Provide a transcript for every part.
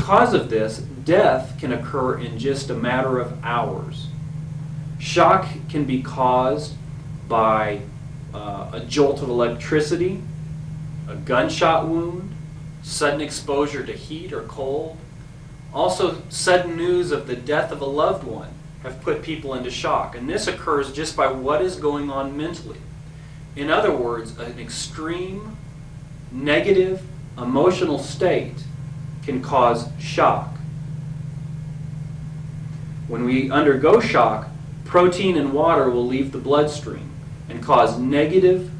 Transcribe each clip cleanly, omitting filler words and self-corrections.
because of this, death can occur in just a matter of hours. Shock can be caused by a jolt of electricity, a gunshot wound, sudden exposure to heat or cold. Also, sudden news of the death of a loved one have put people into shock, and this occurs just by what is going on mentally. In other words, an extreme negative emotional state can cause shock. When we undergo shock, protein and water will leave the bloodstream and cause negative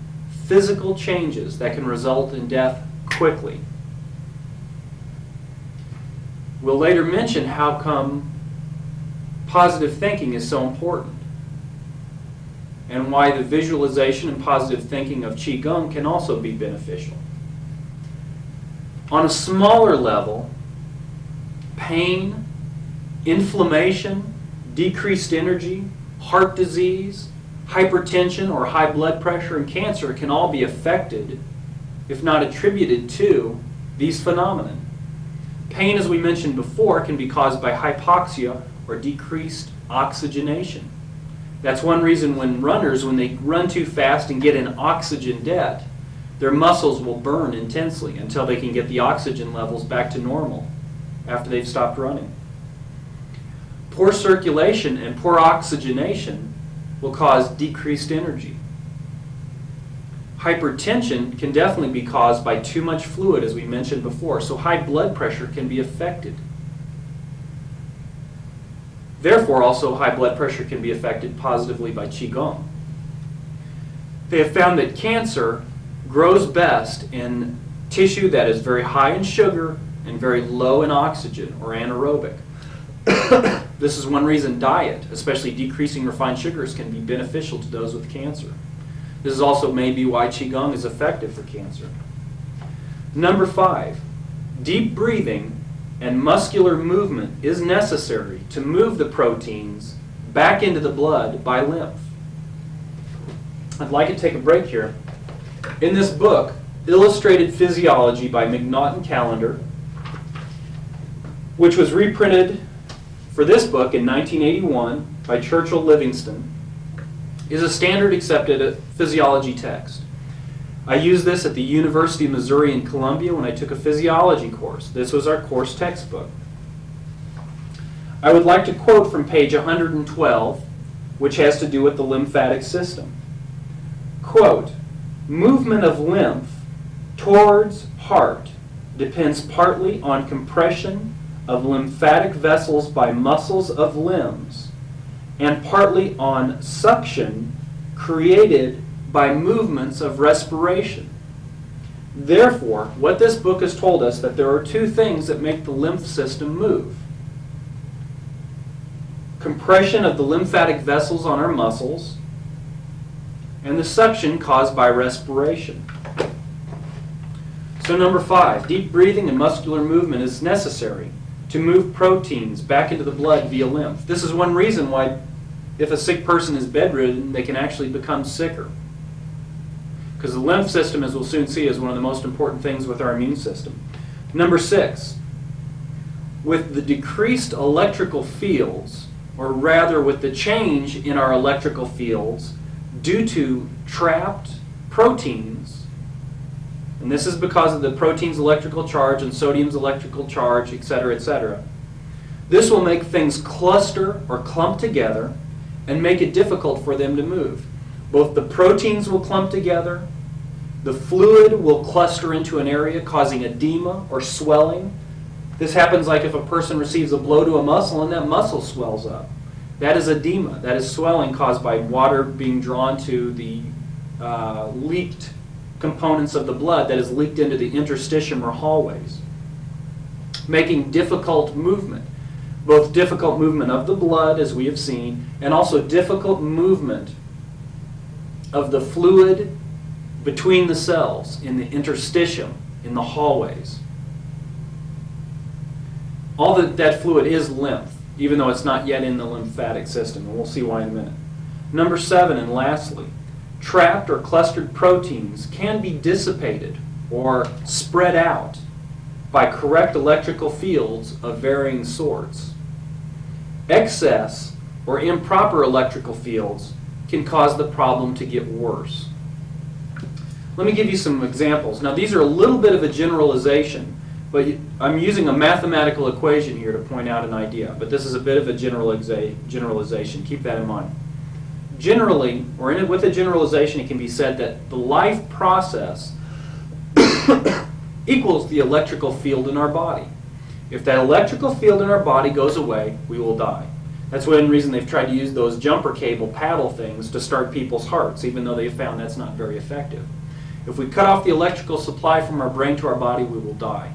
physical changes that can result in death quickly. We'll later mention how come positive thinking is so important, and why the visualization and positive thinking of Qigong can also be beneficial. On a smaller level, pain, inflammation, decreased energy, heart disease, hypertension or high blood pressure, and cancer can all be affected, if not attributed to, these phenomena. Pain, as we mentioned before, can be caused by hypoxia or decreased oxygenation. That's one reason when runners, when they run too fast and get in oxygen debt, their muscles will burn intensely until they can get the oxygen levels back to normal after they've stopped running. Poor circulation and poor oxygenation will cause decreased energy. Hypertension can definitely be caused by too much fluid, as we mentioned before, so high blood pressure can be affected. Therefore, also high blood pressure can be affected positively by Qigong. They have found that cancer grows best in tissue that is very high in sugar and very low in oxygen, or anaerobic. This is one reason diet, especially decreasing refined sugars, can be beneficial to those with cancer. This is also maybe why Qigong is effective for cancer. Number 5, deep breathing and muscular movement is necessary to move the proteins back into the blood by lymph. I'd like to take a break here. In this book, Illustrated Physiology by McNaught and Callender, which was reprinted for this book in 1981 by Churchill Livingston, is a standard accepted physiology text. I used this at the University of Missouri in Columbia when I took a physiology course. This was our course textbook. I would like to quote from page 112, which has to do with the lymphatic system. Quote, "Movement of lymph towards heart depends partly on compression of lymphatic vessels by muscles of limbs, and partly on suction created by movements of respiration. Therefore, what this book has told us, that there are two things that make the lymph system move. Compression of the lymphatic vessels on our muscles, and the suction caused by respiration." So number 5, deep breathing and muscular movement is necessary to move proteins back into the blood via lymph. This is one reason why if a sick person is bedridden, they can actually become sicker. Because the lymph system, as we'll soon see, is one of the most important things with our immune system. Number 6, with the decreased electrical fields, or rather with the change in our electrical fields due to trapped proteins, and this is because of the protein's electrical charge and sodium's electrical charge, etc., etc. This will make things cluster or clump together and make it difficult for them to move. Both the proteins will clump together, the fluid will cluster into an area causing edema or swelling. This happens like if a person receives a blow to a muscle and that muscle swells up. That is edema. That is swelling caused by water being drawn to the leaked components of the blood that is leaked into the interstitium or hallways, making difficult movement. Both difficult movement of the blood, as we have seen, and also difficult movement of the fluid between the cells in the interstitium, in the hallways. All that fluid is lymph, even though it's not yet in the lymphatic system, and we'll see why in a minute. Number 7, and lastly, trapped or clustered proteins can be dissipated or spread out by correct electrical fields of varying sorts. Excess or improper electrical fields can cause the problem to get worse. Let me give you some examples. Now, these are a little bit of a generalization, but I'm using a mathematical equation here to point out an idea, but this is a bit of a generalization. Keep that in mind. Generally, or with a generalization, it can be said that the life process equals the electrical field in our body. If that electrical field in our body goes away, we will die. That's one reason they've tried to use those jumper cable paddle things to start people's hearts, even though they've found that's not very effective. If we cut off the electrical supply from our brain to our body, we will die.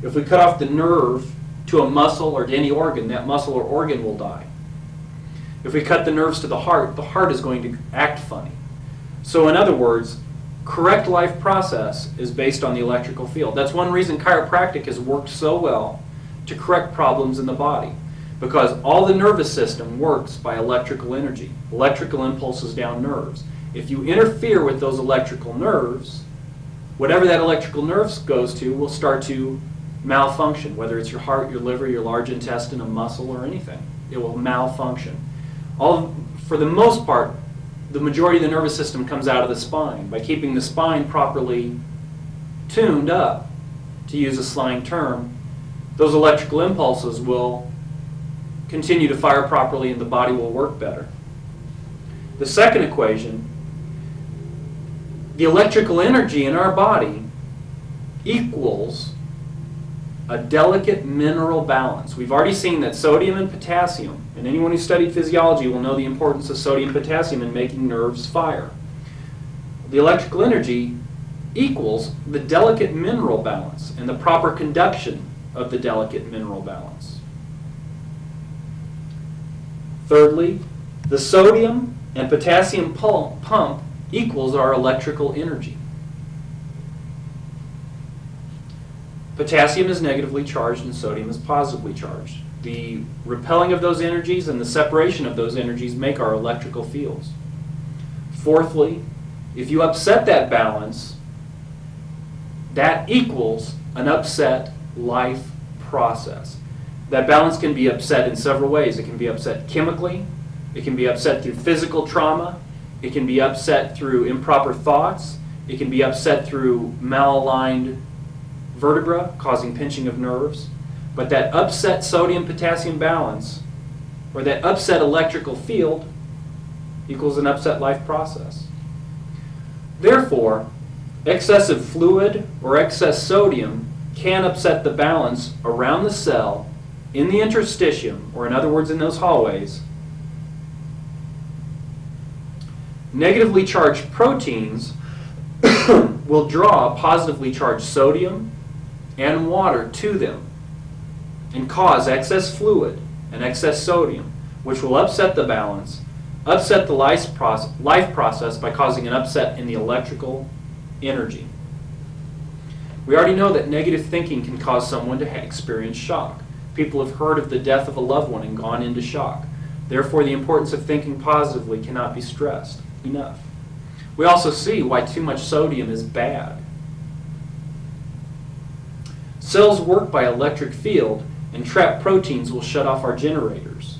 If we cut off the nerve to a muscle or to any organ, that muscle or organ will die. If we cut the nerves to the heart is going to act funny. So in other words, correct life process is based on the electrical field. That's one reason chiropractic has worked so well to correct problems in the body, because all the nervous system works by electrical energy, electrical impulses down nerves. If you interfere with those electrical nerves, whatever that electrical nerve goes to will start to malfunction, whether it's your heart, your liver, your large intestine, a muscle, or anything. It will malfunction. For the most part, the majority of the nervous system comes out of the spine. By keeping the spine properly tuned up, to use a slang term, those electrical impulses will continue to fire properly and the body will work better. The second equation, the electrical energy in our body equals a delicate mineral balance. We've already seen that sodium and potassium, and anyone who studied physiology will know the importance of sodium and potassium in making nerves fire. The electrical energy equals the delicate mineral balance and the proper conduction of the delicate mineral balance. Thirdly, the sodium and potassium pump equals our electrical energy. Potassium is negatively charged and sodium is positively charged. The repelling of those energies and the separation of those energies make our electrical fields. Fourthly, if you upset that balance, that equals an upset life process. That balance can be upset in several ways. It can be upset chemically, it can be upset through physical trauma, it can be upset through improper thoughts, it can be upset through malaligned vertebra causing pinching of nerves. But that upset sodium-potassium balance, or that upset electrical field, equals an upset life process. Therefore, excessive fluid or excess sodium can upset the balance around the cell, in the interstitium, or in other words in those hallways. Negatively charged proteins will draw positively charged sodium and water to them and cause excess fluid and excess sodium, which will upset the balance, upset the life process by causing an upset in the electrical energy. We already know that negative thinking can cause someone to experience shock. People have heard of the death of a loved one and gone into shock. Therefore, the importance of thinking positively cannot be stressed enough. We also see why too much sodium is bad. Cells work by electric field, and trapped proteins will shut off our generators.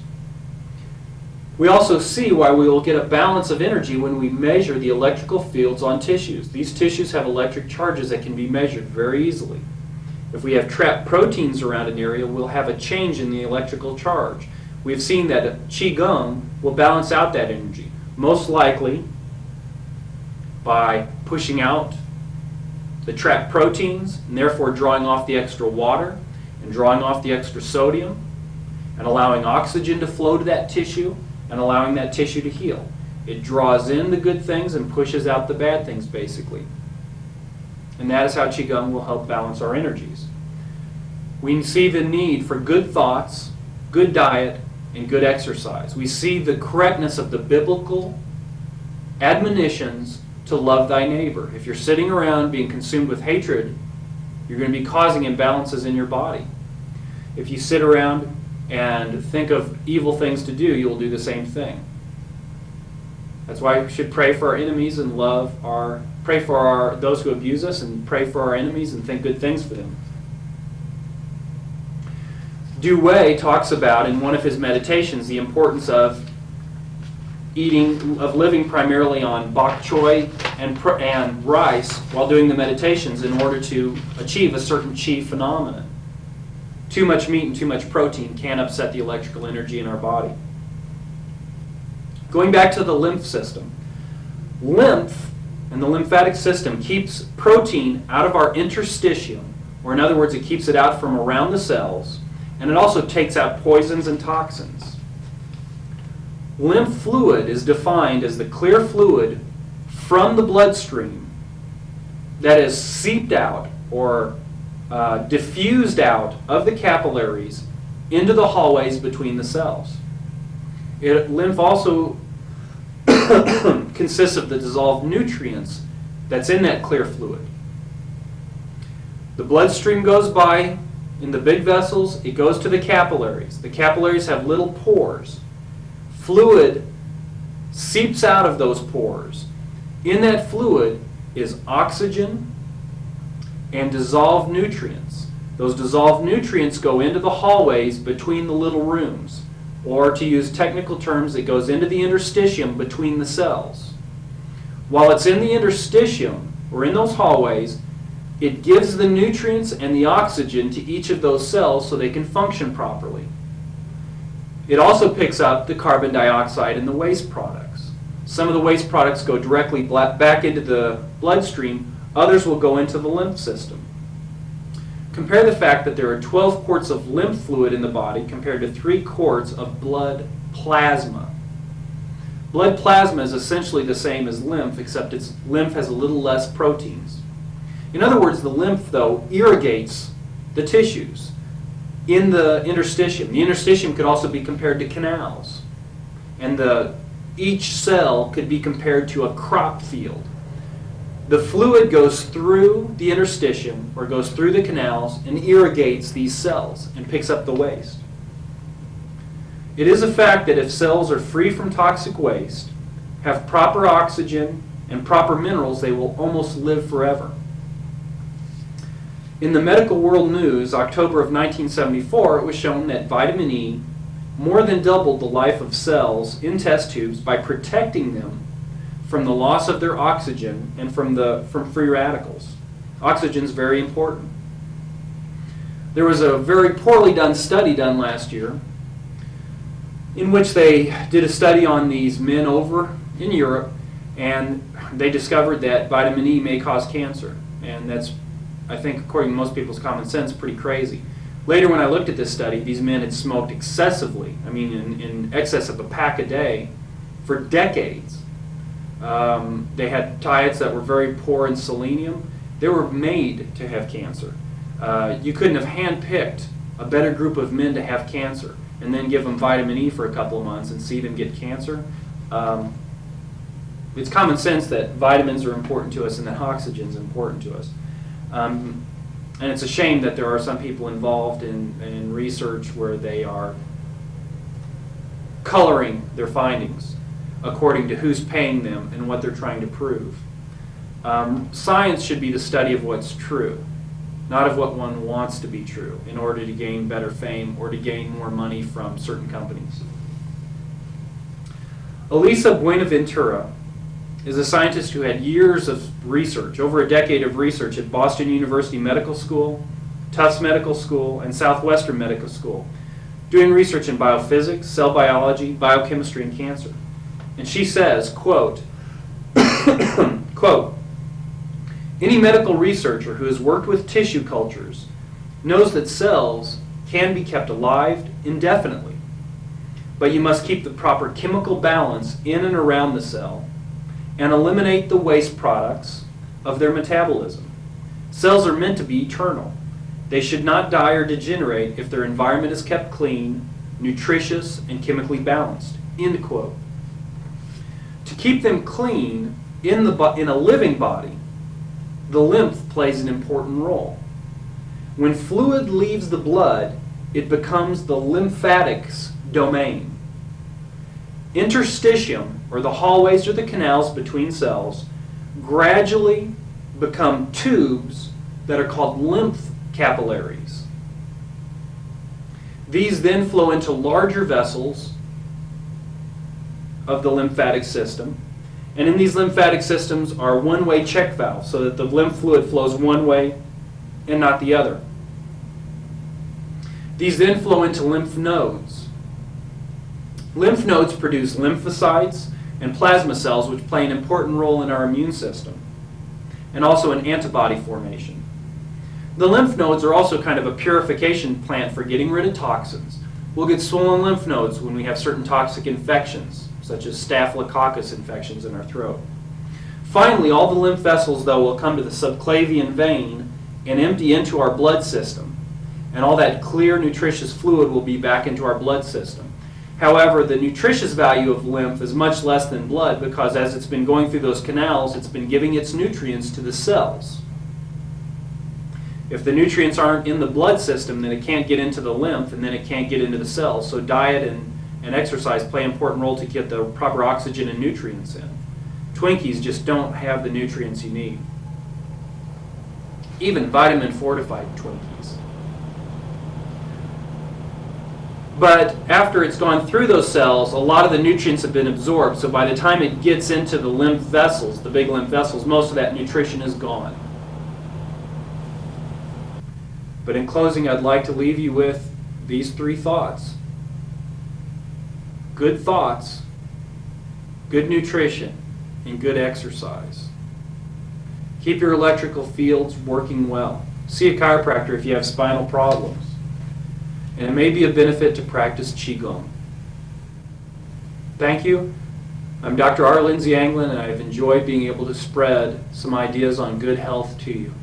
We also see why we will get a balance of energy when we measure the electrical fields on tissues. These tissues have electric charges that can be measured very easily. If we have trapped proteins around an area, we'll have a change in the electrical charge. We've seen that Qigong will balance out that energy, most likely by pushing out the trapped proteins and therefore drawing off the extra water and drawing off the extra sodium and allowing oxygen to flow to that tissue and allowing that tissue to heal. It draws in the good things and pushes out the bad things, basically. And that is how Qigong will help balance our energies. We see the need for good thoughts, good diet, and good exercise. We see the correctness of the biblical admonitions to love thy neighbor. If you're sitting around being consumed with hatred, you're going to be causing imbalances in your body. If you sit around and think of evil things to do, you'll do the same thing. That's why we should pray for our enemies and pray for those who abuse us and pray for our enemies and think good things for them. Dewey talks about in one of his meditations the importance of living primarily on bok choy and rice while doing the meditations in order to achieve a certain chi phenomenon. Too much meat and too much protein can upset the electrical energy in our body. Going back to the lymph system. Lymph and the lymphatic system keeps protein out of our interstitium, or in other words, it keeps it out from around the cells, and it also takes out poisons and toxins. Lymph fluid is defined as the clear fluid from the bloodstream that is seeped out or diffused out of the capillaries into the hallways between the cells. Lymph also consists of the dissolved nutrients that's in that clear fluid. The bloodstream goes by in the big vessels, it goes to the capillaries. The capillaries have little pores. Fluid seeps out of those pores. In that fluid is oxygen and dissolved nutrients. Those dissolved nutrients go into the hallways between the little rooms, or to use technical terms, it goes into the interstitium between the cells. While it's in the interstitium, or in those hallways, it gives the nutrients and the oxygen to each of those cells so they can function properly. It also picks up the carbon dioxide and the waste products. Some of the waste products go directly back into the bloodstream, others will go into the lymph system. Compare the fact that there are 12 quarts of lymph fluid in the body compared to 3 quarts of blood plasma. Blood plasma is essentially the same as lymph, except lymph has a little less proteins. In other words, the lymph, though, irrigates the tissues in the interstitium. The interstitium could also be compared to canals. And each cell could be compared to a crop field. The fluid goes through the interstitium, or goes through the canals, and irrigates these cells and picks up the waste. It is a fact that if cells are free from toxic waste, have proper oxygen and proper minerals, they will almost live forever. In the Medical World News, October of 1974, it was shown that vitamin E more than doubled the life of cells in test tubes by protecting them from the loss of their oxygen and from free radicals. Oxygen is very important. There was a very poorly done study done last year in which they did a study on these men over in Europe, and they discovered that vitamin E may cause cancer. And that's, I think, according to most people's common sense, pretty crazy. Later, when I looked at this study, these men had smoked excessively, in excess of a pack a day, for decades. They had diets that were very poor in selenium. They were made to have cancer. You couldn't have handpicked a better group of men to have cancer and then give them vitamin E for a couple of months and see them get cancer. It's common sense that vitamins are important to us and that oxygen is important to us. And it's a shame that there are some people involved in research where they are coloring their findings according to who's paying them and what they're trying to prove. Science should be the study of what's true, not of what one wants to be true in order to gain better fame or to gain more money from certain companies. Elisa Buenaventura is a scientist who had years of research, over a decade of research at Boston University Medical School, Tufts Medical School, and Southwestern Medical School, doing research in biophysics, cell biology, biochemistry, and cancer. And she says, quote, quote, "Any medical researcher who has worked with tissue cultures knows that cells can be kept alive indefinitely, but you must keep the proper chemical balance in and around the cell and eliminate the waste products of their metabolism. Cells are meant to be eternal. They should not die or degenerate if their environment is kept clean, nutritious, and chemically balanced." End quote. To keep them clean in a living body, the lymph plays an important role. When fluid leaves the blood, it becomes the lymphatics domain. Interstitium, or the hallways or the canals between cells, gradually become tubes that are called lymph capillaries. These then flow into larger vessels of the lymphatic system. And in these lymphatic systems are one-way check valves so that the lymph fluid flows one way and not the other. These then flow into lymph nodes. Lymph nodes produce lymphocytes and plasma cells, which play an important role in our immune system, and also in antibody formation. The lymph nodes are also kind of a purification plant for getting rid of toxins. We'll get swollen lymph nodes when we have certain toxic infections, such as staphylococcus infections in our throat. Finally, all the lymph vessels, though, will come to the subclavian vein and empty into our blood system. And all that clear, nutritious fluid will be back into our blood system. However, the nutritious value of lymph is much less than blood because as it's been going through those canals, it's been giving its nutrients to the cells. If the nutrients aren't in the blood system, then it can't get into the lymph, and then it can't get into the cells. So diet and exercise play an important role to get the proper oxygen and nutrients in. Twinkies just don't have the nutrients you need. Even vitamin-fortified Twinkies. But after it's gone through those cells, a lot of the nutrients have been absorbed. So by the time it gets into the lymph vessels, the big lymph vessels, most of that nutrition is gone. But in closing, I'd like to leave you with these three thoughts. Good thoughts, good nutrition, and good exercise. Keep your electrical fields working well. See a chiropractor if you have spinal problems. And it may be a benefit to practice Qigong. Thank you. I'm Dr. R. Lindsay Anglin, and I've enjoyed being able to spread some ideas on good health to you.